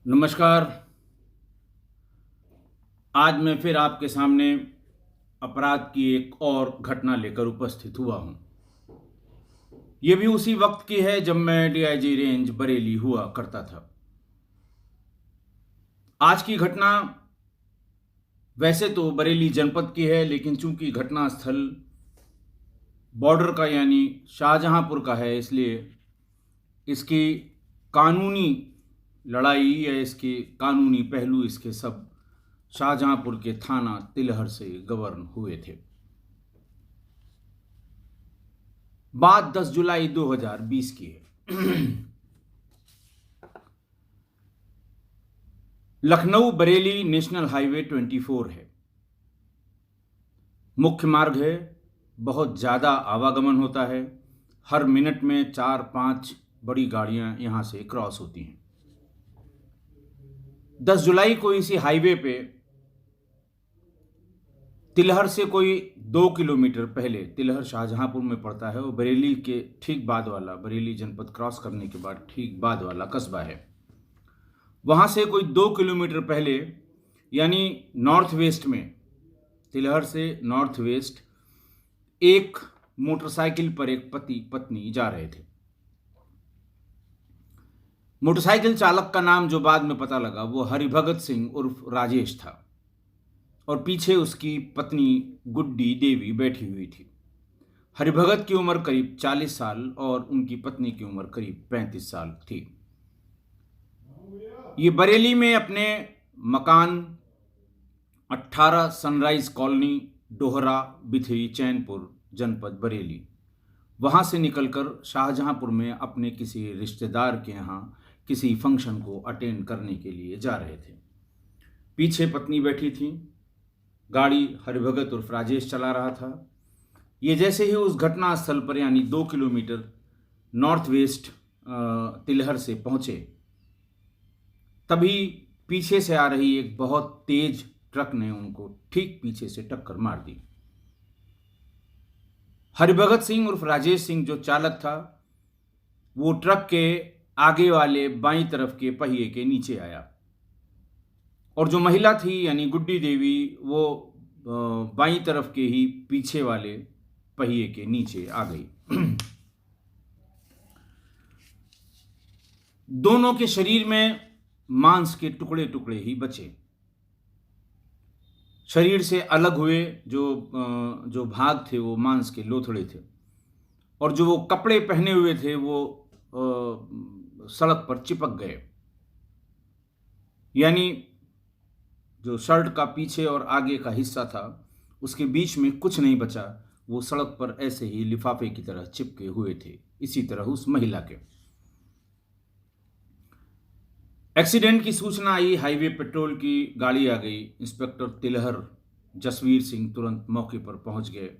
नमस्कार। आज मैं फिर आपके सामने अपराध की एक और घटना लेकर उपस्थित हुआ हूं। यह भी उसी वक्त की है जब मैं डीआईजी रेंज बरेली हुआ करता था। आज की घटना वैसे तो बरेली जनपद की है, लेकिन चूंकि घटना स्थल बॉर्डर का यानी शाहजहांपुर का है, इसलिए इसकी कानूनी लड़ाई या इसके कानूनी पहलू इसके सब शाहजहांपुर के थाना तिलहर से गवर्न हुए थे। बात 10 जुलाई 2020 की है। लखनऊ बरेली नेशनल हाईवे 24 है। मुख्य मार्ग है, बहुत ज़्यादा आवागमन होता है। हर मिनट में 4-5 बड़ी गाड़ियां यहां से क्रॉस होती हैं। 10 जुलाई को इसी हाईवे पे तिलहर से कोई 2 किलोमीटर पहले, तिलहर शाहजहांपुर में पड़ता है और बरेली के ठीक बाद वाला, बरेली जनपद क्रॉस करने के बाद ठीक बाद वाला कस्बा है। वहां से कोई 2 किलोमीटर पहले यानी नॉर्थ वेस्ट में, तिलहर से नॉर्थ वेस्ट, एक मोटरसाइकिल पर एक पति पत्नी जा रहे थे। मोटरसाइकिल चालक का नाम जो बाद में पता लगा वो हरिभगत सिंह उर्फ राजेश था और पीछे उसकी पत्नी गुड्डी देवी बैठी हुई थी। हरिभगत की उम्र करीब 40 साल और उनकी पत्नी की उम्र करीब 35 साल थी। ये बरेली में अपने मकान 18 सनराइज कॉलोनी, डोहरा, बिथरी, चैनपुर, जनपद बरेली, वहां से निकलकर शाहजहांपुर में अपने किसी रिश्तेदार के यहाँ किसी फंक्शन को अटेंड करने के लिए जा रहे थे। पीछे पत्नी बैठी थी। गाड़ी हरिभगत उर्फ राजेश चला रहा था। ये जैसे ही उस घटना स्थल पर यानी 2 किलोमीटर नॉर्थ वेस्ट तिलहर से पहुंचे, तभी पीछे से आ रही एक बहुत तेज ट्रक ने उनको ठीक पीछे से टक्कर मार दी। हरिभगत सिंह उर्फ राजेश सिंह जो चालक था, वो ट्रक के आगे वाले बाईं तरफ के पहिए के नीचे आया और जो महिला थी यानी गुड्डी देवी, वो बाईं तरफ के ही पीछे वाले पहिए के नीचे आ गई। दोनों के शरीर में मांस के टुकड़े टुकड़े ही बचे। शरीर से अलग हुए जो भाग थे वो मांस के लोथड़े थे और जो वो कपड़े पहने हुए थे वो सड़क पर चिपक गए। यानी जो शर्ट का पीछे और आगे का हिस्सा था उसके बीच में कुछ नहीं बचा, वो सड़क पर ऐसे ही लिफाफे की तरह चिपके हुए थे। इसी तरह उस महिला के। एक्सीडेंट की सूचना आई, हाईवे पेट्रोल की गाड़ी आ गई। इंस्पेक्टर तिलहर जसवीर सिंह तुरंत मौके पर पहुंच गए।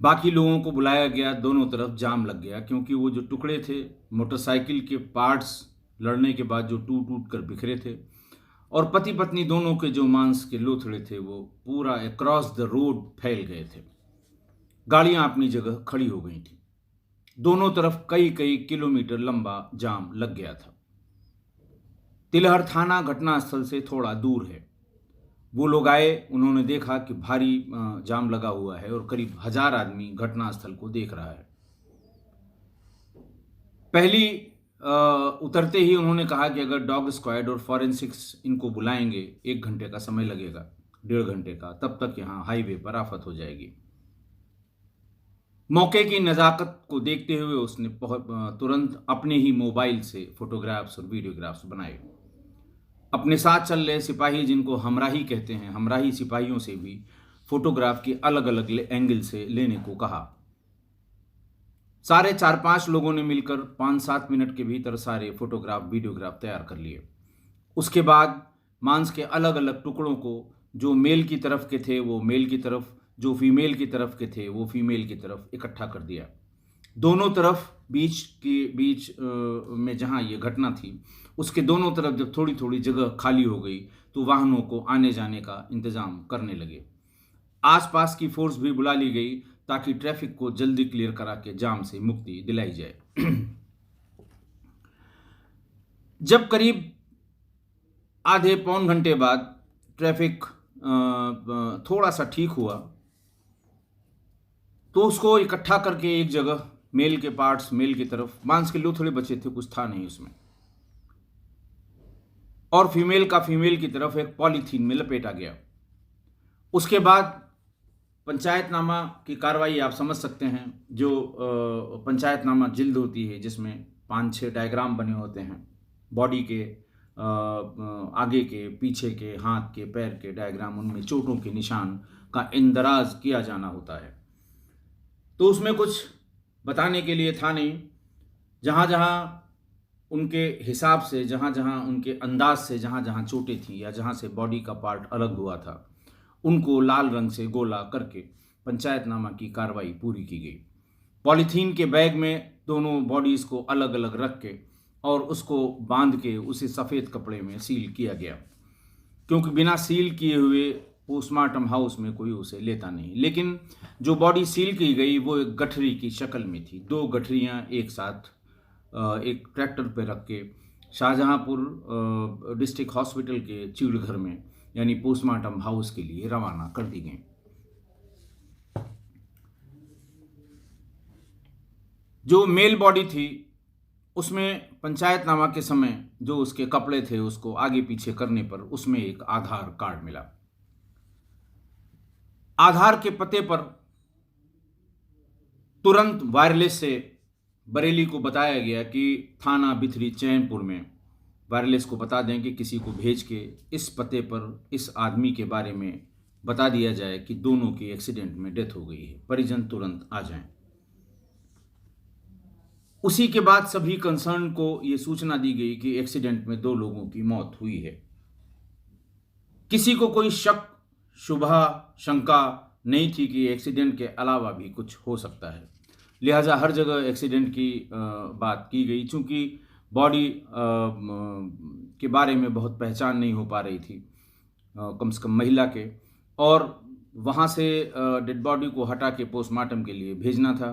बाकी लोगों को बुलाया गया। दोनों तरफ जाम लग गया क्योंकि वो जो टुकड़े थे, मोटरसाइकिल के पार्ट्स लड़ने के बाद जो टूट टूट कर बिखरे थे, और पति पत्नी दोनों के जो मांस के लोथड़े थे वो पूरा अक्रॉस द रोड फैल गए थे। गाड़ियां अपनी जगह खड़ी हो गई थी। दोनों तरफ कई कई किलोमीटर लंबा जाम लग गया था। तिलहर थाना घटनास्थल से थोड़ा दूर है। वो लोग आए, उन्होंने देखा कि भारी जाम लगा हुआ है और करीब 1000 आदमी घटनास्थल को देख रहा है। पहली उतरते ही उन्होंने कहा कि अगर डॉग स्क्वाड और फॉरेंसिक्स इनको बुलाएंगे, 1 घंटे का समय लगेगा, 1.5 घंटे का, तब तक यहाँ हाईवे पर आफत हो जाएगी। मौके की नज़ाकत को देखते हुए उसने तुरंत अपने ही मोबाइल से फोटोग्राफ्स और वीडियोग्राफ्स बनाए। अपने साथ चल रहे सिपाही, जिनको हमराही कहते हैं, हमराही सिपाहियों से भी फोटोग्राफ के अलग अलग एंगल से लेने को कहा। सारे 4-5 लोगों ने मिलकर 5-7 मिनट के भीतर सारे फोटोग्राफ वीडियोग्राफ तैयार कर लिए। उसके बाद मांस के अलग अलग टुकड़ों को जो मेल की तरफ के थे वो मेल की तरफ, जो फीमेल की तरफ के थे वो फीमेल की तरफ इकट्ठा कर दिया। दोनों तरफ बीच में जहां ये घटना थी उसके दोनों तरफ जब थोड़ी थोड़ी जगह खाली हो गई तो वाहनों को आने जाने का इंतजाम करने लगे। आसपास की फोर्स भी बुला ली गई ताकि ट्रैफिक को जल्दी क्लियर करा के जाम से मुक्ति दिलाई जाए। जब करीब आधे पौन घंटे बाद ट्रैफिक थोड़ा सा ठीक हुआ तो उसको इकट्ठा करके एक जगह मेल के पार्ट्स मेल की तरफ, मांस के लोग थोड़े बचे थे, कुछ था नहीं उसमें, और फीमेल का फीमेल की तरफ एक पॉलीथीन में लपेटा गया। उसके बाद पंचायतनामा की कार्रवाई आप समझ सकते हैं। जो पंचायतनामा जिल्द होती है जिसमें 5-6 डायग्राम बने होते हैं, बॉडी के आगे के, पीछे के, हाथ के, पैर के डायग्राम, उनमें चोटों के निशान का इंदराज किया जाना होता है। तो उसमें कुछ बताने के लिए था नहीं। जहाँ जहाँ उनके हिसाब से, जहाँ जहाँ उनके अंदाज से, जहाँ जहाँ चोटें थी या जहाँ से बॉडी का पार्ट अलग हुआ था, उनको लाल रंग से गोला करके पंचायतनामा की कार्रवाई पूरी की गई। पॉलीथीन के बैग में दोनों बॉडीज़ को अलग अलग रख के और उसको बांध के उसे सफ़ेद कपड़े में सील किया गया, क्योंकि बिना सील किए हुए पोस्टमार्टम हाउस में कोई उसे लेता नहीं। लेकिन जो बॉडी सील की गई वो एक गठरी की शक्ल में थी। 2 गठरियाँ एक साथ एक ट्रैक्टर पर रख के शाहजहांपुर डिस्ट्रिक्ट हॉस्पिटल के चीड़घर में यानी पोस्टमार्टम हाउस के लिए रवाना कर दी गई। जो मेल बॉडी थी उसमें पंचायतनामा के समय जो उसके कपड़े थे उसको आगे पीछे करने पर उसमें एक आधार कार्ड मिला। आधार के पते पर तुरंत वायरलेस से बरेली को बताया गया कि थाना बिथरी चैनपुर में वायरलेस को बता दें कि किसी को भेज के इस पते पर इस आदमी के बारे में बता दिया जाए कि दोनों की एक्सीडेंट में डेथ हो गई है, परिजन तुरंत आ जाएं। उसी के बाद सभी कंसर्न को ये सूचना दी गई कि एक्सीडेंट में 2 लोगों की मौत हुई है। किसी को कोई शक, शुबहा, शंका नहीं थी कि एक्सीडेंट के अलावा भी कुछ हो सकता है। लिहाजा हर जगह एक्सीडेंट की बात की गई। चूँकि बॉडी के बारे में बहुत पहचान नहीं हो पा रही थी, कम से कम महिला के, और वहाँ से डेड बॉडी को हटा के पोस्टमार्टम के लिए भेजना था।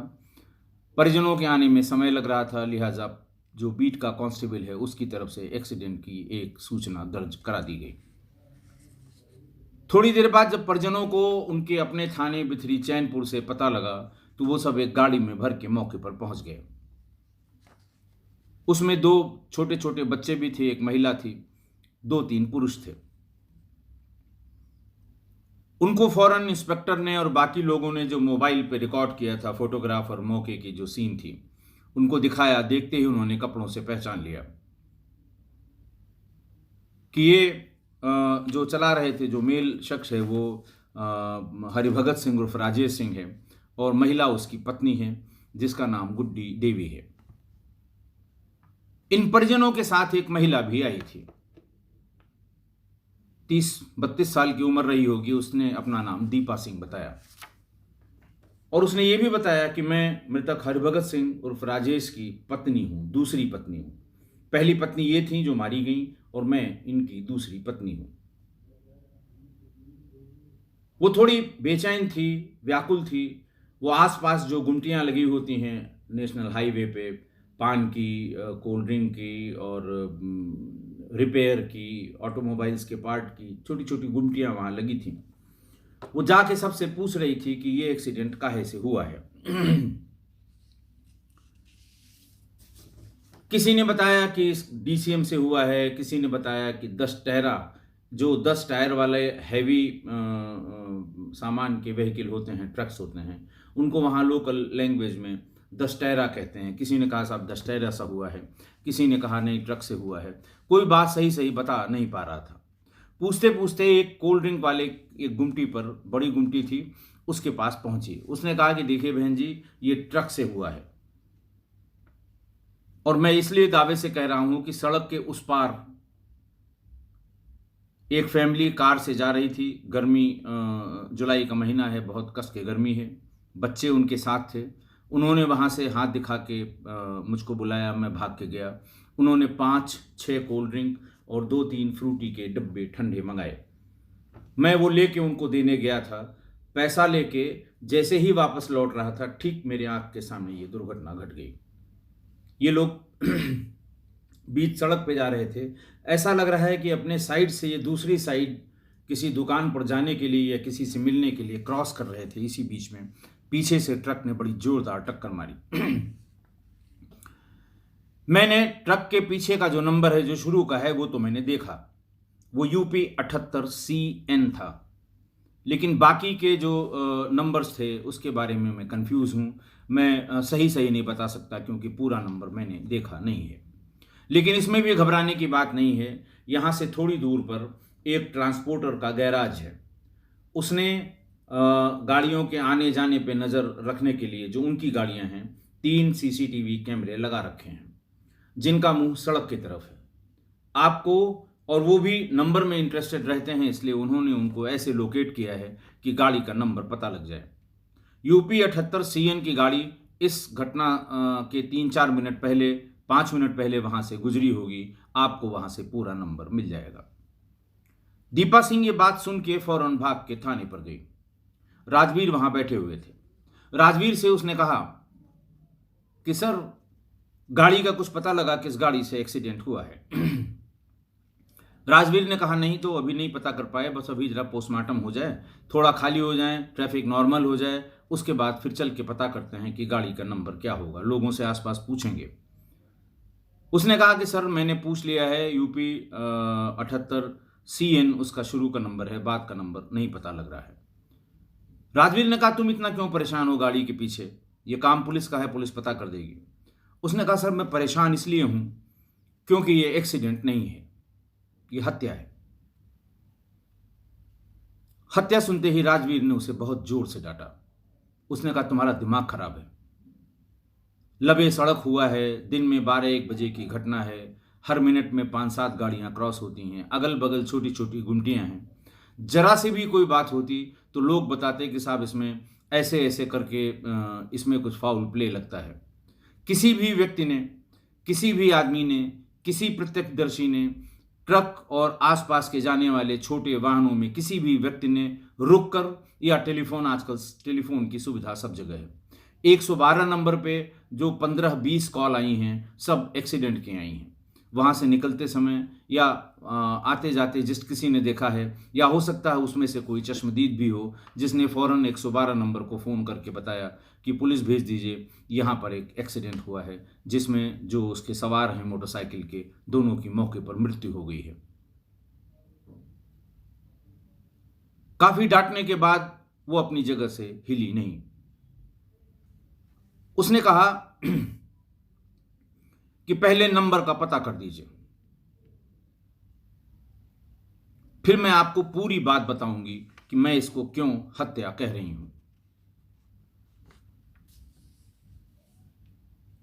परिजनों के आने में समय लग रहा था, लिहाजा जो बीट का कांस्टेबल है उसकी तरफ से एक्सीडेंट की एक सूचना दर्ज करा दी गई। थोड़ी देर बाद जब परिजनों को उनके अपने थाने बिथरी चैनपुर से पता लगा तो वो सब एक गाड़ी में भर के मौके पर पहुंच गए। उसमें 2 छोटे छोटे बच्चे भी थे, एक महिला थी, 2-3 पुरुष थे। उनको फौरन इंस्पेक्टर ने और बाकी लोगों ने जो मोबाइल पे रिकॉर्ड किया था फोटोग्राफर मौके की जो सीन थी उनको दिखाया। देखते ही उन्होंने कपड़ों से पहचान लिया कि ये जो चला रहे थे, जो मेल शख्स है वो हरिभगत सिंह उर्फ राजेश सिंह है और महिला उसकी पत्नी है जिसका नाम गुड्डी देवी है। इन परिजनों के साथ एक महिला भी आई थी, 30-32 साल की उम्र रही होगी। उसने अपना नाम दीपा सिंह बताया और उसने ये भी बताया कि मैं मृतक हरिभगत सिंह उर्फ राजेश की पत्नी हूँ, दूसरी पत्नी हूँ। पहली पत्नी ये थी जो मारी गई और मैं इनकी दूसरी पत्नी हूँ। वो थोड़ी बेचैन थी, व्याकुल थी। वो आसपास जो गुमटियाँ लगी होती हैं नेशनल हाईवे पे, पान की, कोल्ड ड्रिंक की और रिपेयर की, ऑटोमोबाइल्स के पार्ट की छोटी छोटी गुमटियाँ वहाँ लगी थी। वो जाके सबसे पूछ रही थी कि ये एक्सीडेंट काहे से हुआ है। किसी ने बताया कि DCM से हुआ है, किसी ने बताया कि 10 टायर वाले हैवी सामान के व्हीकल होते हैं, ट्रक्स होते हैं, उनको वहाँ लोकल लैंग्वेज में 10 टायरा कहते हैं। किसी ने कहा साहब 10 टायरा सा हुआ है, किसी ने कहा नहीं ट्रक से हुआ है। कोई बात सही बता नहीं पा रहा था। पूछते पूछते एक कोल्ड ड्रिंक वाले एक गुमटी पर, बड़ी गुमटी थी, उसके पास पहुंची। उसने कहा कि देखिए बहन जी, ये ट्रक से हुआ है और मैं इसलिए दावे से कह रहा हूं कि सड़क के उस पार एक फैमिली कार से जा रही थी। गर्मी, जुलाई का महीना है, बहुत कस के गर्मी है, बच्चे उनके साथ थे। उन्होंने वहाँ से हाथ दिखा के मुझको बुलाया, मैं भाग के गया। उन्होंने 5-6 कोल्ड ड्रिंक और 2-3 फ्रूटी के डब्बे ठंडे मंगाए। मैं वो लेके उनको देने गया था। पैसा लेके जैसे ही वापस लौट रहा था, ठीक मेरे आँख के सामने ये दुर्घटना घट गई। ये लोग बीच सड़क पे जा रहे थे। ऐसा लग रहा है कि अपने साइड से ये दूसरी साइड किसी दुकान पर जाने के लिए या किसी से मिलने के लिए क्रॉस कर रहे थे। इसी बीच में पीछे से ट्रक ने बड़ी जोरदार टक्कर मारी। मैंने ट्रक के पीछे का जो नंबर है, जो शुरू का है, वो तो मैंने देखा, वो यूपी 78CN था, लेकिन बाकी के जो नंबर्स थे उसके बारे में मैं कंफ्यूज हूँ। मैं सही नहीं बता सकता क्योंकि पूरा नंबर मैंने देखा नहीं है। लेकिन इसमें भी घबराने की बात नहीं है। यहाँ से थोड़ी दूर पर एक ट्रांसपोर्टर का गैराज है। उसने गाड़ियों के आने जाने पे नज़र रखने के लिए, जो उनकी गाड़ियाँ हैं, 3 CCTV कैमरे लगा रखे हैं जिनका मुंह सड़क की तरफ है। आपको, और वो भी नंबर में इंटरेस्टेड रहते हैं, इसलिए उन्होंने उनको ऐसे लोकेट किया है कि गाड़ी का नंबर पता लग जाए। यूपी 78CN की गाड़ी इस घटना के 3-4 मिनट पहले, 5 मिनट पहले वहां से गुजरी होगी। आपको वहां से पूरा नंबर मिल जाएगा। दीपा सिंह ये बात सुन के फौरन भाग के थाने पर गई। राजवीर वहां बैठे हुए थे। राजवीर से उसने कहा कि सर, गाड़ी का कुछ पता लगा, किस गाड़ी से एक्सीडेंट हुआ है? राजवीर ने कहा नहीं, तो अभी नहीं पता कर पाए, बस अभी जरा पोस्टमार्टम हो जाए, थोड़ा खाली हो जाए, ट्रैफिक नॉर्मल हो जाए, उसके बाद फिर चल के पता करते हैं कि गाड़ी का नंबर क्या होगा, लोगों से आसपास पूछेंगे। उसने कहा कि सर, मैंने पूछ लिया है, यूपी 78CN उसका शुरू का नंबर है, बाद का नंबर नहीं पता लग रहा है। राजवीर ने कहा तुम इतना क्यों परेशान हो गाड़ी के पीछे, ये काम पुलिस का है, पुलिस पता कर देगी। उसने कहा सर, मैं परेशान इसलिए हूं क्योंकि ये एक्सीडेंट नहीं है, ये हत्या है। हत्या सुनते ही राजवीर ने उसे बहुत जोर से डांटा। उसने कहा तुम्हारा दिमाग खराब है, लबे सड़क हुआ है, दिन में 12-1 बजे की घटना है, हर मिनट में 5-7 गाड़ियां क्रॉस होती हैं, अगल बगल छोटी छोटी गुमटियां हैं। जरा से भी कोई बात होती तो लोग बताते कि साहब इसमें ऐसे ऐसे करके इसमें कुछ फाउल प्ले लगता है। किसी भी व्यक्ति ने, किसी भी आदमी ने, किसी प्रत्यक्षदर्शी ने, ट्रक और आसपास के जाने वाले छोटे वाहनों में किसी भी व्यक्ति ने रुककर, या टेलीफोन, आजकल टेलीफोन की सुविधा सब जगह है, 112 नंबर पे जो 15-20 कॉल आई हैं, सब एक्सीडेंट की आई हैं। वहाँ से निकलते समय या आते जाते जिस किसी ने देखा है, या हो सकता है उसमें से कोई चश्मदीद भी हो जिसने फ़ौरन 112 नंबर को फ़ोन करके बताया कि पुलिस भेज दीजिए, यहाँ पर एक एक्सीडेंट हुआ है जिसमें जो उसके सवार हैं मोटरसाइकिल के, दोनों की मौके पर मृत्यु हो गई है। काफ़ी डांटने के बाद वो अपनी जगह से हिली नहीं। उसने कहा कि पहले नंबर का पता कर दीजिए, फिर मैं आपको पूरी बात बताऊंगी कि मैं इसको क्यों हत्या कह रही हूं।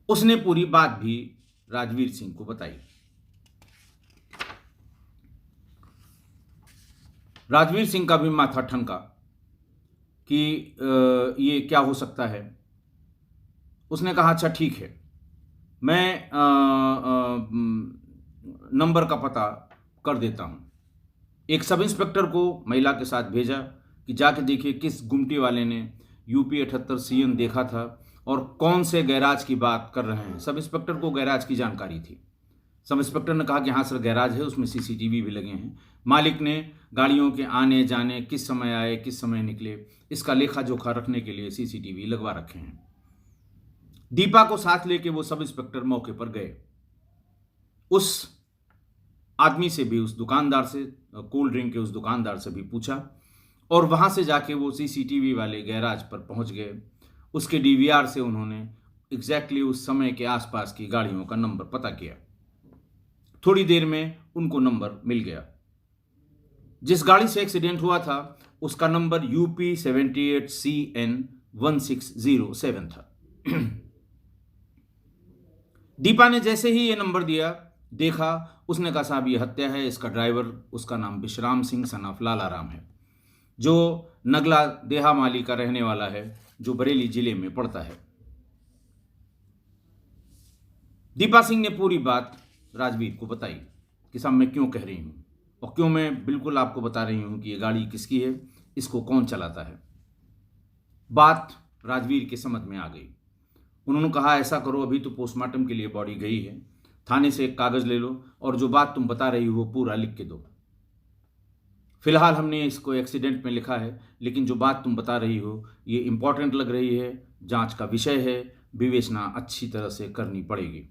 उसने पूरी बात भी राजवीर सिंह को बताई। राजवीर सिंह का भी माथा ठनका कि ये क्या हो सकता है। उसने कहा अच्छा ठीक है, मैं नंबर का पता कर देता हूं। एक सब इंस्पेक्टर को महिला के साथ भेजा कि जाके देखिए किस गुमटी वाले ने यूपी 78CN देखा था और कौन से गैराज की बात कर रहे हैं। सब इंस्पेक्टर को गैराज की जानकारी थी। सब इंस्पेक्टर ने कहा कि हाँ सर, गैराज है, उसमें CCTV भी लगे हैं। मालिक ने गाड़ियों के आने जाने, किस समय आए किस समय निकले, इसका लेखा जोखा रखने के लिए CCTV लगवा रखे हैं। दीपा को साथ लेके वो सब इंस्पेक्टर मौके पर गए। उस आदमी से भी, उस दुकानदार से, कोल्ड ड्रिंक के उस दुकानदार से भी पूछा और वहां से जाके वो CCTV वाले गैराज पर पहुंच गए। उसके DVR से उन्होंने एग्जैक्टली उस समय के आसपास की गाड़ियों का नंबर पता किया। थोड़ी देर में उनको नंबर मिल गया। जिस गाड़ी से एक्सीडेंट हुआ था उसका नंबर UP 78CN 1607 था। दीपा ने जैसे ही ये नंबर दिया, देखा, उसने कहा साहब ये हत्या है। इसका ड्राइवर, उसका नाम विश्राम सिंह सन ऑफ लालाराम है, जो नगला देहामाली का रहने वाला है, जो बरेली जिले में पड़ता है। दीपा सिंह ने पूरी बात राजवीर को बताई कि साहब मैं क्यों कह रही हूं और क्यों मैं बिल्कुल आपको बता रही हूं कि ये गाड़ी किसकी है, इसको कौन चलाता है। बात राजवीर के समझ में आ गई। उन्होंने कहा ऐसा करो, अभी तो पोस्टमार्टम के लिए बॉडी गई है, थाने से एक कागज़ ले लो और जो बात तुम बता रही हो वो पूरा लिख के दो। फिलहाल हमने इसको एक्सीडेंट में लिखा है, लेकिन जो बात तुम बता रही हो ये इम्पॉर्टेंट लग रही है, जांच का विषय है, विवेचना अच्छी तरह से करनी पड़ेगी,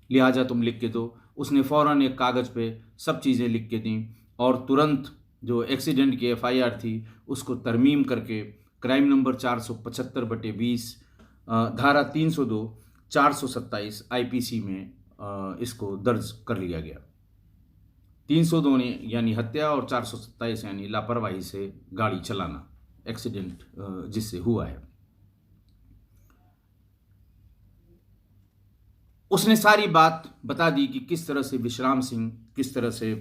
लिहाजा तुम लिख के दो। उसने फ़ौरन एक कागज़ पे सब चीज़ें लिख के दी और तुरंत जो एक्सीडेंट की एफआईआर थी उसको तरमीम करके क्राइम नंबर 475/20 धारा 302 427 आईपीसी में इसको दर्ज कर लिया गया। 302 ने यानी हत्या और 427 यानी लापरवाही से गाड़ी चलाना, एक्सीडेंट जिससे हुआ है। उसने सारी बात बता दी कि किस तरह से विश्राम सिंह, किस तरह से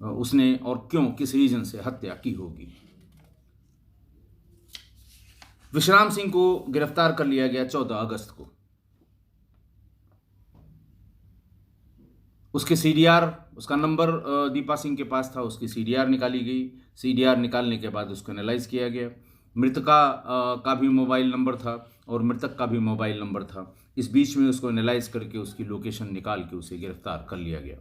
उसने और क्यों, किस रीजन से हत्या की होगी। विश्राम सिंह को गिरफ्तार कर लिया गया 14 अगस्त को। उसके सीडीआर, उसका नंबर दीपा सिंह के पास था, उसकी सीडीआर निकाली गई। सीडीआर निकालने के बाद उसको एनालाइज किया गया। मृतका का भी मोबाइल नंबर था और मृतक का भी मोबाइल नंबर था। इस बीच में उसको एनालाइज करके उसकी लोकेशन निकाल के उसे गिरफ्तार कर लिया गया।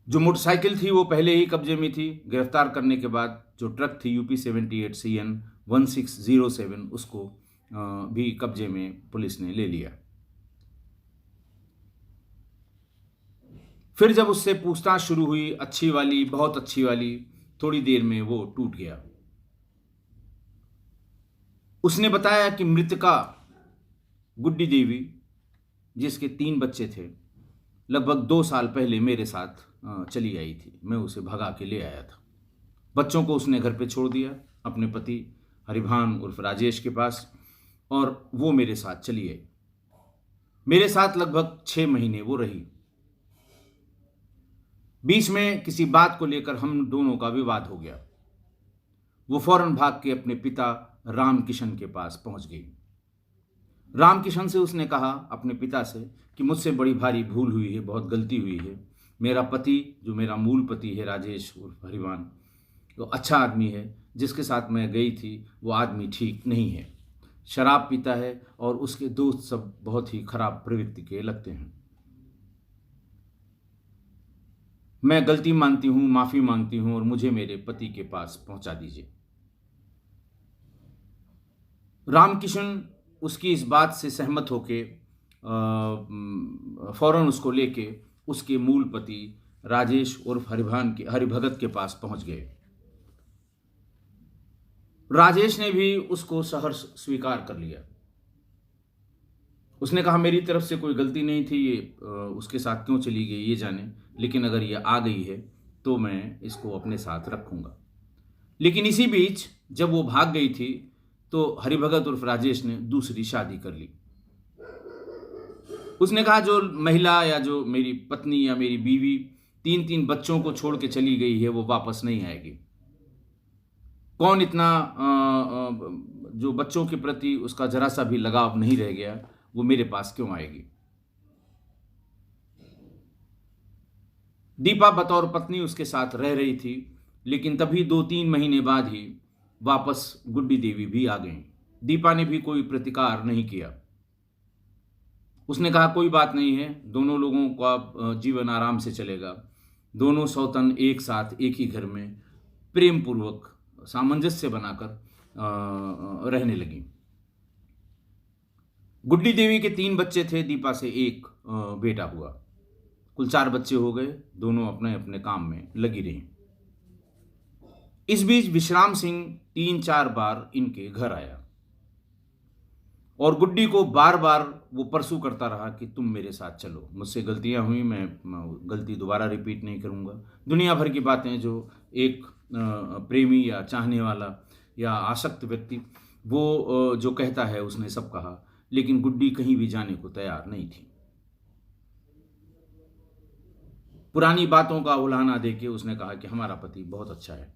जो मोटरसाइकिल थी वो पहले ही कब्जे में थी। गिरफ्तार करने के बाद जो ट्रक थी यूपी 78 CN 1607 उसको भी कब्जे में पुलिस ने ले लिया। फिर जब उससे पूछताछ शुरू हुई, अच्छी वाली, बहुत अच्छी वाली, थोड़ी देर में वो टूट गया। उसने बताया कि मृतका गुड्डी देवी, जिसके 3 बच्चे थे, लगभग 2 साल पहले मेरे साथ चली आई थी। मैं उसे भगा के ले आया था। बच्चों को उसने घर पे छोड़ दिया अपने पति हरिभान उर्फ राजेश के पास और वो मेरे साथ चली आई। मेरे साथ लगभग 6 महीने वो रही। बीच में किसी बात को लेकर हम दोनों का विवाद हो गया। वो फौरन भाग के अपने पिता रामकिशन के पास पहुंच गई। रामकिशन से उसने कहा, अपने पिता से, कि मुझसे बड़ी भारी भूल हुई है, बहुत गलती हुई है। मेरा पति, जो मेरा मूल पति है राजेश उर्फ हरिभान, वो अच्छा आदमी है। जिसके साथ मैं गई थी वो आदमी ठीक नहीं है, शराब पीता है और उसके दोस्त सब बहुत ही खराब प्रवृत्ति के लगते हैं। मैं गलती मानती हूँ, माफ़ी मांगती हूँ और मुझे मेरे पति के पास पहुंचा दीजिए। रामकिशन उसकी इस बात से सहमत होके फौरन उसको लेके उसके मूल पति राजेश उर्फ हरिभगत के पास पहुंच गए। राजेश ने भी उसको सहर्ष स्वीकार कर लिया। उसने कहा, मेरी तरफ से कोई गलती नहीं थी, ये उसके साथ क्यों चली गई ये जाने, लेकिन अगर ये आ गई है तो मैं इसको अपने साथ रखूंगा। लेकिन इसी बीच जब वो भाग गई थी तो हरिभगत उर्फ राजेश ने दूसरी शादी कर ली। उसने कहा, जो महिला या जो मेरी पत्नी या मेरी बीवी 3-3 बच्चों को छोड़ के चली गई है वो वापस नहीं आएगी। कौन इतना जो बच्चों के प्रति उसका जरा सा भी लगाव नहीं रह गया, वो मेरे पास क्यों आएगी। दीपा बतौर पत्नी उसके साथ रह रही थी, लेकिन तभी 2-3 महीने बाद ही वापस गुड्डी देवी भी आ गई। दीपा ने भी कोई प्रतिकार नहीं किया। उसने कहा, कोई बात नहीं है, दोनों लोगों का जीवन आराम से चलेगा। दोनों सौतन एक साथ एक ही घर में प्रेम पूर्वक सामंजस्य बनाकर रहने लगी। गुड्डी देवी के 3 बच्चे थे, दीपा से 1 बेटा हुआ। कुल 4 बच्चे हो गए। दोनों अपने अपने काम में लगी रही। इस बीच विश्राम सिंह 3-4 बार इनके घर आया और गुड्डी को बार बार वो परसू करता रहा कि तुम मेरे साथ चलो, मुझसे गलतियां हुई, मैं गलती दोबारा रिपीट नहीं करूंगा। दुनिया भर की बातें जो एक प्रेमी या चाहने वाला या आसक्त व्यक्ति वो जो कहता है, उसने सब कहा, लेकिन गुड्डी कहीं भी जाने को तैयार नहीं थी। पुरानी बातों का उल्हाना देके उसने कहा कि हमारा पति बहुत अच्छा है,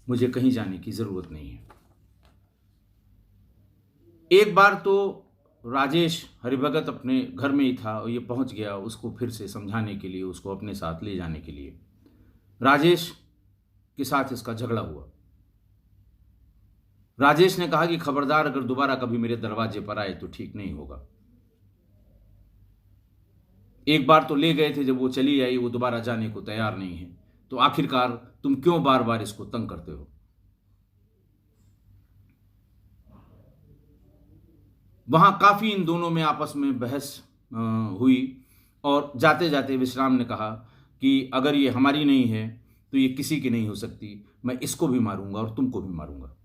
मुझे कहीं जाने की जरूरत नहीं है। एक बार तो राजेश हरिभगत अपने घर में ही था और ये पहुंच गया उसको फिर से समझाने के लिए, उसको अपने साथ ले जाने के लिए। राजेश के साथ इसका झगड़ा हुआ। राजेश ने कहा कि खबरदार, अगर दोबारा कभी मेरे दरवाजे पर आए तो ठीक नहीं होगा। एक बार तो ले गए थे, जब वो चली आई वो दोबारा जाने को तैयार नहीं है, तो आखिरकार तुम क्यों बार बार इसको तंग करते हो। वहां काफी इन दोनों में आपस में बहस हुई और जाते जाते विश्राम ने कहा कि अगर ये हमारी नहीं है तो ये किसी की नहीं हो सकती, मैं इसको भी मारूंगा और तुमको भी मारूंगा।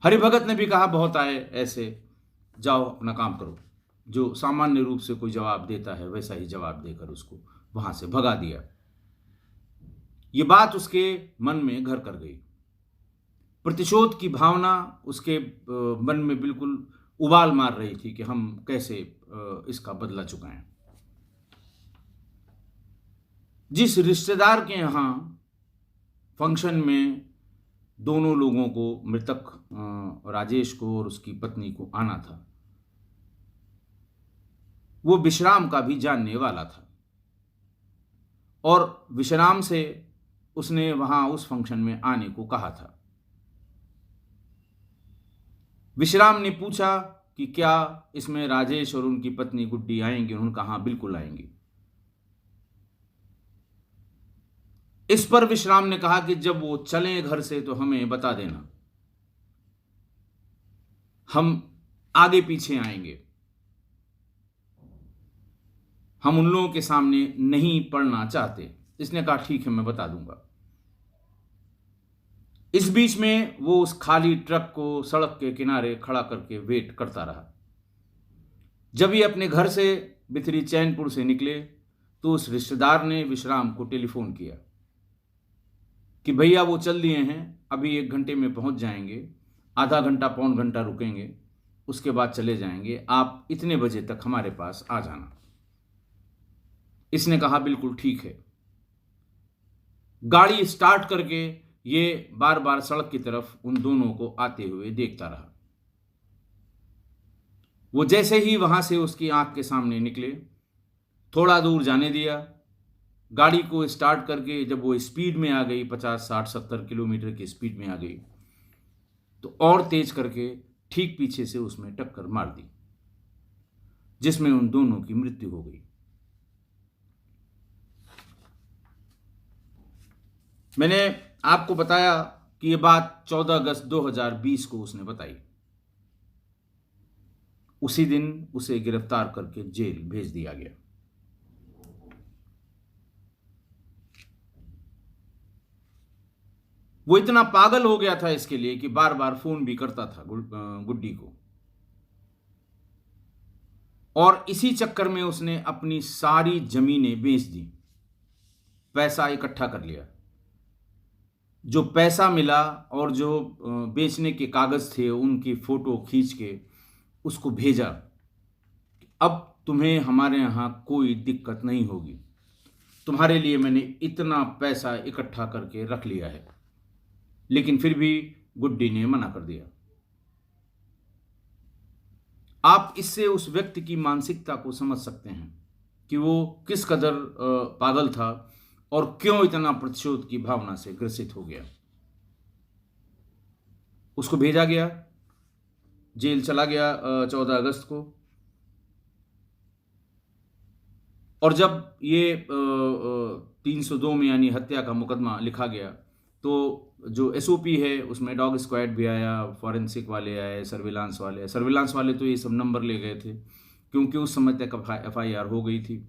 हरिभगत ने भी कहा बहुत आए ऐसे, जाओ अपना काम करो। जो सामान्य रूप से कोई जवाब देता है वैसा ही जवाब देकर उसको वहां से भगा दिया। ये बात उसके मन में घर कर गई। प्रतिशोध की भावना उसके मन में बिल्कुल उबाल मार रही थी कि हम कैसे इसका बदला चुकाएं। जिस रिश्तेदार के यहाँ फंक्शन में दोनों लोगों को, मृतक राजेश को और उसकी पत्नी को आना था, वो विश्राम का भी जानने वाला था और विश्राम से उसने वहां उस फंक्शन में आने को कहा था। विश्राम ने पूछा कि क्या इसमें राजेश और उनकी पत्नी गुड्डी आएंगी। उन्होंने कहा हाँ, बिल्कुल आएंगी। इस पर विश्राम ने कहा कि जब वो चलें घर से तो हमें बता देना, हम आगे पीछे आएंगे, हम उन लोगों के सामने नहीं पड़ना चाहते। इसने कहा ठीक है, मैं बता दूंगा। इस बीच में वो उस खाली ट्रक को सड़क के किनारे खड़ा करके वेट करता रहा। जब ये अपने घर से बिथरी चैनपुर से निकले तो उस रिश्तेदार ने विश्राम को टेलीफोन किया कि भैया वो चल दिए हैं, अभी 1 घंटे में पहुंच जाएंगे, आधा घंटा पौन घंटा रुकेंगे, उसके बाद चले जाएंगे, आप इतने बजे तक हमारे पास आ जाना। इसने कहा बिल्कुल ठीक है। गाड़ी स्टार्ट करके ये बार बार सड़क की तरफ उन दोनों को आते हुए देखता रहा। वो जैसे ही वहां से उसकी आंख के सामने निकले, थोड़ा दूर जाने दिया, गाड़ी को स्टार्ट करके जब वो स्पीड में आ गई, 50, 60, 70 किलोमीटर की स्पीड में आ गई, तो और तेज करके ठीक पीछे से उसमें टक्कर मार दी, जिसमें उन दोनों की मृत्यु हो गई। मैंने आपको बताया कि ये बात 14 अगस्त 2020 को उसने बताई। उसी दिन उसे गिरफ्तार करके जेल भेज दिया गया। वो इतना पागल हो गया था इसके लिए कि बार बार फोन भी करता था गुड्डी को, और इसी चक्कर में उसने अपनी सारी जमीनें बेच दी, पैसा इकट्ठा कर लिया। जो पैसा मिला और जो बेचने के कागज थे उनकी फोटो खींच के उसको भेजा। अब तुम्हें हमारे यहाँ कोई दिक्कत नहीं होगी, तुम्हारे लिए मैंने इतना पैसा इकट्ठा करके रख लिया है। लेकिन फिर भी गुड्डी ने मना कर दिया। आप इससे उस व्यक्ति की मानसिकता को समझ सकते हैं कि वो किस कदर पागल था और क्यों इतना प्रतिशोध की भावना से ग्रसित हो गया। उसको भेजा गया, जेल चला गया 14 अगस्त को। और जब ये 302 में यानी हत्या का मुकदमा लिखा गया तो जो एसओपी है उसमें डॉग स्क्वाड भी आया, फॉरेंसिक वाले आए, सर्विलांस वाले। सर्विलांस वाले तो ये सब नंबर ले गए थे क्योंकि उस समय तक FIR हो गई थी।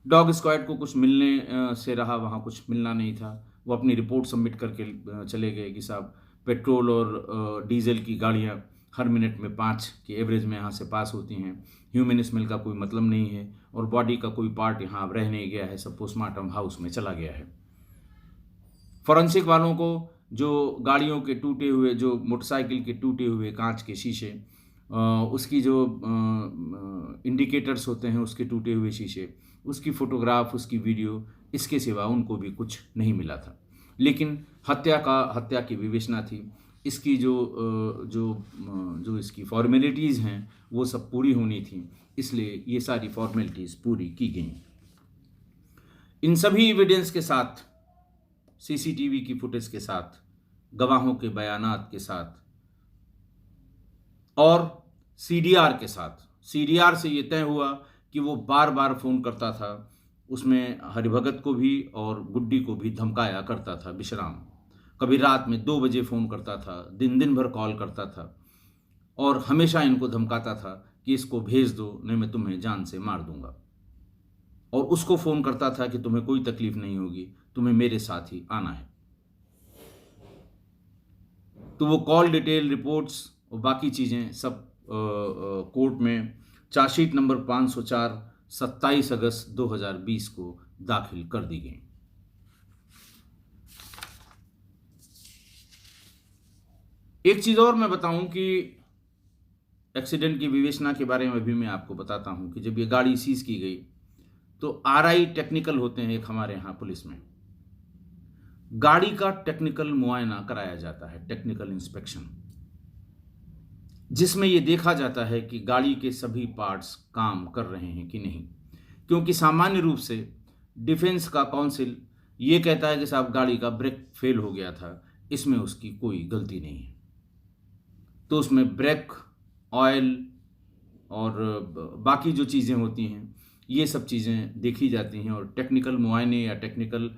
डॉग स्क्वाड को कुछ मिलने से रहा, वहाँ कुछ मिलना नहीं था। वो अपनी रिपोर्ट सबमिट करके चले गए कि साहब पेट्रोल और डीजल की गाड़ियाँ हर मिनट में 5 की एवरेज में यहाँ से पास होती हैं, ह्यूमन स्मेल का कोई मतलब नहीं है और बॉडी का कोई पार्ट यहाँ रह नहीं गया है, सब पोस्टमार्टम हाउस में चला गया है। फॉरेंसिक वालों को जो गाड़ियों के टूटे हुए, जो मोटरसाइकिल के टूटे हुए कांच के शीशे, उसकी जो इंडिकेटर्स होते हैं उसके टूटे हुए शीशे, उसकी फ़ोटोग्राफ, उसकी वीडियो, इसके सिवा उनको भी कुछ नहीं मिला था। लेकिन हत्या की विवेचना थी, इसकी जो इसकी फॉर्मेलिटीज़ हैं वो सब पूरी होनी थी, इसलिए ये सारी फॉर्मेलिटीज़ पूरी की गई। इन सभी एविडेंस के साथ सीसीटीवी की फुटेज के साथ, गवाहों के बयानात के साथ और सीडीआर के साथ। सीडीआर से ये तय हुआ कि वो बार बार फ़ोन करता था, उसमें हरिभगत को भी और गुड्डी को भी धमकाया करता था विश्राम। कभी रात में 2 बजे फ़ोन करता था, दिन भर कॉल करता था और हमेशा इनको धमकाता था कि इसको भेज दो, नहीं मैं तुम्हें जान से मार दूंगा। और उसको फ़ोन करता था कि तुम्हें कोई तकलीफ़ नहीं होगी, तुम्हें मेरे साथ ही आना है। तो वो कॉल डिटेल, रिपोर्ट्स और बाकी चीज़ें सब कोर्ट में चार्जशीट नंबर 504 27 अगस्त 2020 को दाखिल कर दी गई। एक चीज़ और मैं बताऊं कि एक्सीडेंट की विवेचना के बारे में भी मैं आपको बताता हूं कि जब ये गाड़ी सीज की गई तो आरआई टेक्निकल होते हैं एक हमारे यहाँ पुलिस में, गाड़ी का टेक्निकल मुआयना कराया जाता है, टेक्निकल इंस्पेक्शन, जिसमें यह देखा जाता है कि गाड़ी के सभी पार्ट्स काम कर रहे हैं कि नहीं। क्योंकि सामान्य रूप से डिफेंस का काउंसिल ये कहता है कि साहब गाड़ी का ब्रेक फेल हो गया था, इसमें उसकी कोई गलती नहीं है। तो उसमें ब्रेक, ऑयल और बाकी जो चीज़ें होती हैं ये सब चीज़ें देखी जाती हैं और टेक्निकल मुआयने या टेक्निकल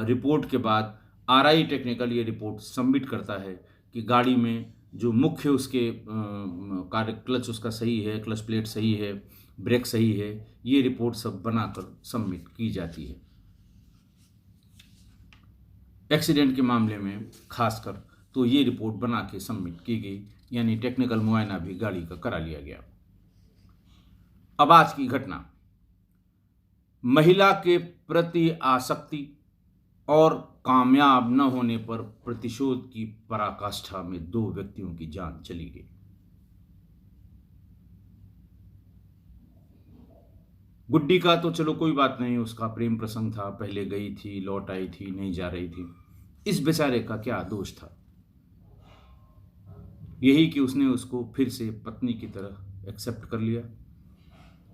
रिपोर्ट के बाद आरआई टेक्निकल ये रिपोर्ट सबमिट करता है कि गाड़ी में जो मुख्य उसके कार्य, क्लच उसका सही है, क्लच प्लेट सही है, ब्रेक सही है, ये रिपोर्ट सब बनाकर सबमिट की जाती है। एक्सीडेंट के मामले में खासकर तो ये रिपोर्ट बना के सबमिट की गई, यानी टेक्निकल मुआयना भी गाड़ी का करा लिया गया। अब आज की घटना, महिला के प्रति आसक्ति और कामयाब न होने पर प्रतिशोध की पराकाष्ठा में 2 व्यक्तियों की जान चली गई। गुड्डी का तो चलो कोई बात नहीं, उसका प्रेम प्रसंग था, पहले गई थी, लौट आई थी, नहीं जा रही थी। इस बेचारे का क्या दोष था? यही कि उसने उसको फिर से पत्नी की तरह एक्सेप्ट कर लिया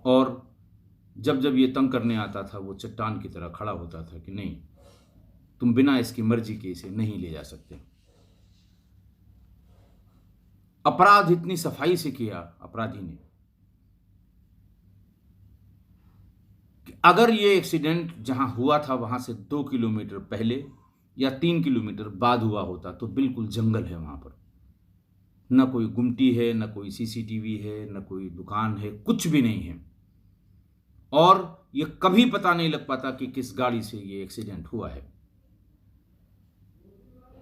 और जब जब ये तंग करने आता था वो चट्टान की तरह खड़ा होता था कि नहीं, तुम बिना इसकी मर्जी के इसे नहीं ले जा सकते। अपराध इतनी सफाई से किया अपराधी ने कि अगर ये एक्सीडेंट जहां हुआ था वहां से 2 किलोमीटर पहले या 3 किलोमीटर बाद हुआ होता तो बिल्कुल जंगल है वहां पर, न कोई गुमटी है, न कोई सीसीटीवी है, न कोई दुकान है, कुछ भी नहीं है और ये कभी पता नहीं लग पाता कि किस गाड़ी से ये एक्सीडेंट हुआ है।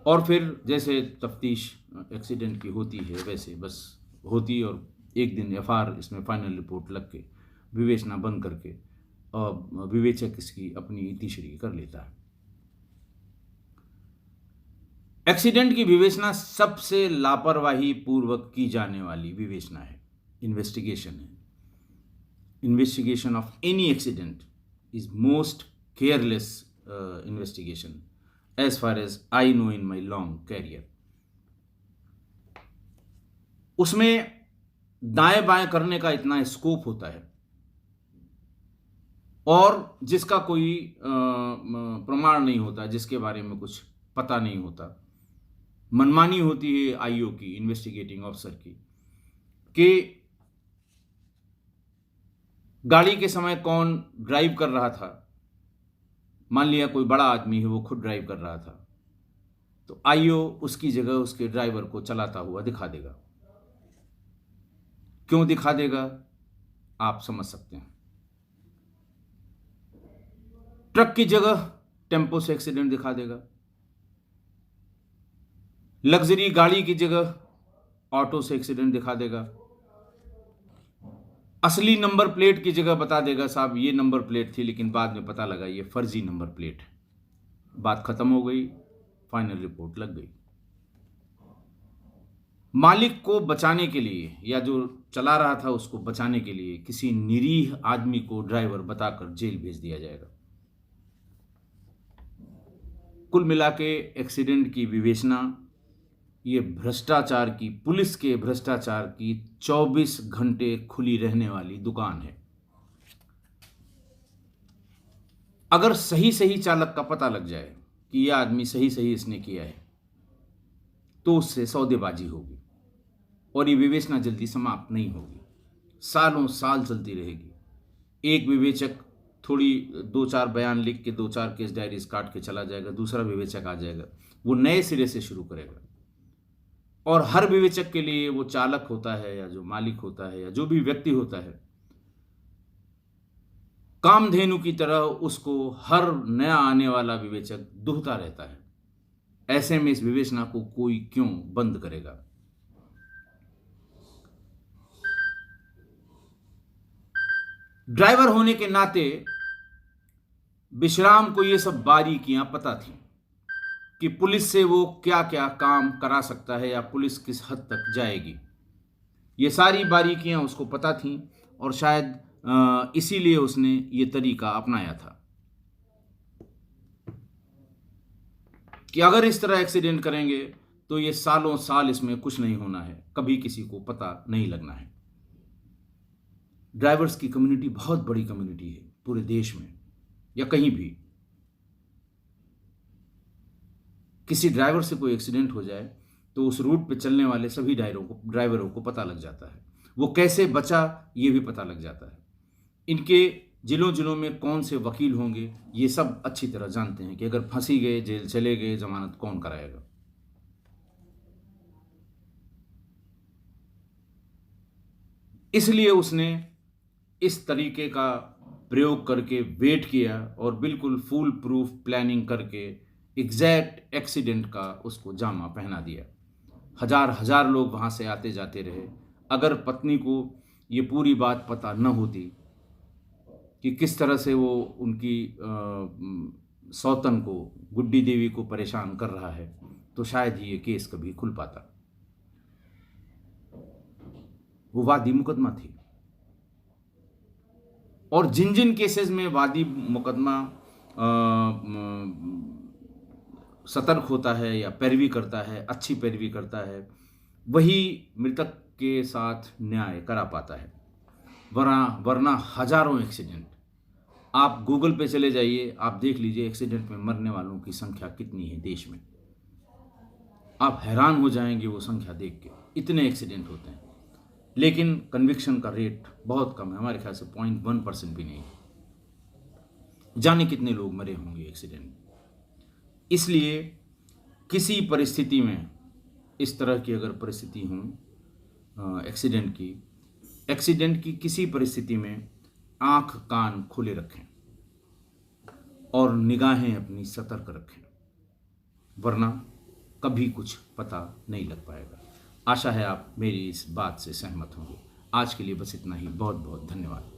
और फिर जैसे तफ्तीश एक्सीडेंट की होती है वैसे बस होती और एक दिन एफआर इसमें फाइनल रिपोर्ट लग के विवेचना बंद करके और विवेचक इसकी अपनी इतिश्री कर लेता है। एक्सीडेंट की विवेचना सबसे लापरवाही पूर्वक की जाने वाली विवेचना है, इन्वेस्टिगेशन है। Investigation of any accident is most careless investigation as far as I know in my long career. उसमें दाएं बाएं करने का इतना स्कोप होता है और जिसका कोई प्रमाण नहीं होता, जिसके बारे में कुछ पता नहीं होता, मनमानी होती है आईओ की, इन्वेस्टिगेटिंग ऑफिसर की, कि गाड़ी के समय कौन ड्राइव कर रहा था। मान लिया कोई बड़ा आदमी है, वो खुद ड्राइव कर रहा था, तो आईओ उसकी जगह उसके ड्राइवर को चलाता हुआ दिखा देगा। क्यों दिखा देगा आप समझ सकते हैं। ट्रक की जगह टेम्पो से एक्सीडेंट दिखा देगा, लग्जरी गाड़ी की जगह ऑटो से एक्सीडेंट दिखा देगा, असली नंबर प्लेट की जगह बता देगा साहब ये नंबर प्लेट थी लेकिन बाद में पता लगा ये फर्जी नंबर प्लेट है। बात खत्म हो गई, फाइनल रिपोर्ट लग गई। मालिक को बचाने के लिए या जो चला रहा था उसको बचाने के लिए किसी निरीह आदमी को ड्राइवर बताकर जेल भेज दिया जाएगा। कुल मिला के एक्सीडेंट की विवेचना ये भ्रष्टाचार की, पुलिस के भ्रष्टाचार की 24 घंटे खुली रहने वाली दुकान है। अगर सही सही चालक का पता लग जाए कि यह आदमी सही सही इसने किया है, तो उससे सौदेबाजी होगी और ये विवेचना जल्दी समाप्त नहीं होगी, सालों साल चलती रहेगी। एक विवेचक थोड़ी 2-4 बयान लिख के 2-4 केस डायरीज काट के चला जाएगा, दूसरा विवेचक आ जाएगा, वो नए सिरे से शुरू करेगा। और हर विवेचक के लिए वो चालक होता है या जो मालिक होता है या जो भी व्यक्ति होता है, कामधेनु की तरह उसको हर नया आने वाला विवेचक दुहता रहता है। ऐसे में इस विवेचना को कोई क्यों बंद करेगा? ड्राइवर होने के नाते विश्राम को ये सब बारीकियां पता थी कि पुलिस से वो क्या क्या काम करा सकता है या पुलिस किस हद तक जाएगी। ये सारी बारीकियां उसको पता थीं और शायद इसीलिए उसने ये तरीका अपनाया था कि अगर इस तरह एक्सीडेंट करेंगे तो ये सालों साल इसमें कुछ नहीं होना है, कभी किसी को पता नहीं लगना है। ड्राइवर्स की कम्युनिटी बहुत बड़ी कम्युनिटी है पूरे देश में या कहीं भी। किसी ड्राइवर से कोई एक्सीडेंट हो जाए तो उस रूट पे चलने वाले सभी ड्राइवरों को पता लग जाता है, वो कैसे बचा ये भी पता लग जाता है। इनके जिलों जिलों में कौन से वकील होंगे ये सब अच्छी तरह जानते हैं कि अगर फंसी गए, जेल चले गए, जमानत कौन कराएगा। इसलिए उसने इस तरीके का प्रयोग करके वेट किया और बिल्कुल फुल प्रूफ प्लानिंग करके एग्जैक्ट एक्सीडेंट का उसको जामा पहना दिया। हजार हजार लोग वहाँ से आते जाते रहे। अगर पत्नी को ये पूरी बात पता न होती कि किस तरह से वो उनकी सौतन को, गुड्डी देवी को परेशान कर रहा है, तो शायद ही ये केस कभी खुल पाता। वो वादी मुकदमा थी और जिन जिन केसेस में वादी मुकदमा सतर्क होता है या पैरवी करता है, अच्छी पैरवी करता है, वही मृतक के साथ न्याय करा पाता है। वरना हजारों एक्सीडेंट, आप गूगल पे चले जाइए, आप देख लीजिए एक्सीडेंट में मरने वालों की संख्या कितनी है देश में। आप हैरान हो जाएंगे वो संख्या देख के, इतने एक्सीडेंट होते हैं, लेकिन कन्विक्शन का रेट बहुत कम है, हमारे ख्याल से 0.1% भी नहीं। जाने कितने लोग मरे होंगे एक्सीडेंट में। इसलिए किसी परिस्थिति में, इस तरह की अगर परिस्थिति हो एक्सीडेंट की किसी परिस्थिति में आंख कान खुले रखें और निगाहें अपनी सतर्क रखें, वरना कभी कुछ पता नहीं लग पाएगा। आशा है आप मेरी इस बात से सहमत होंगे। आज के लिए बस इतना ही। बहुत बहुत धन्यवाद।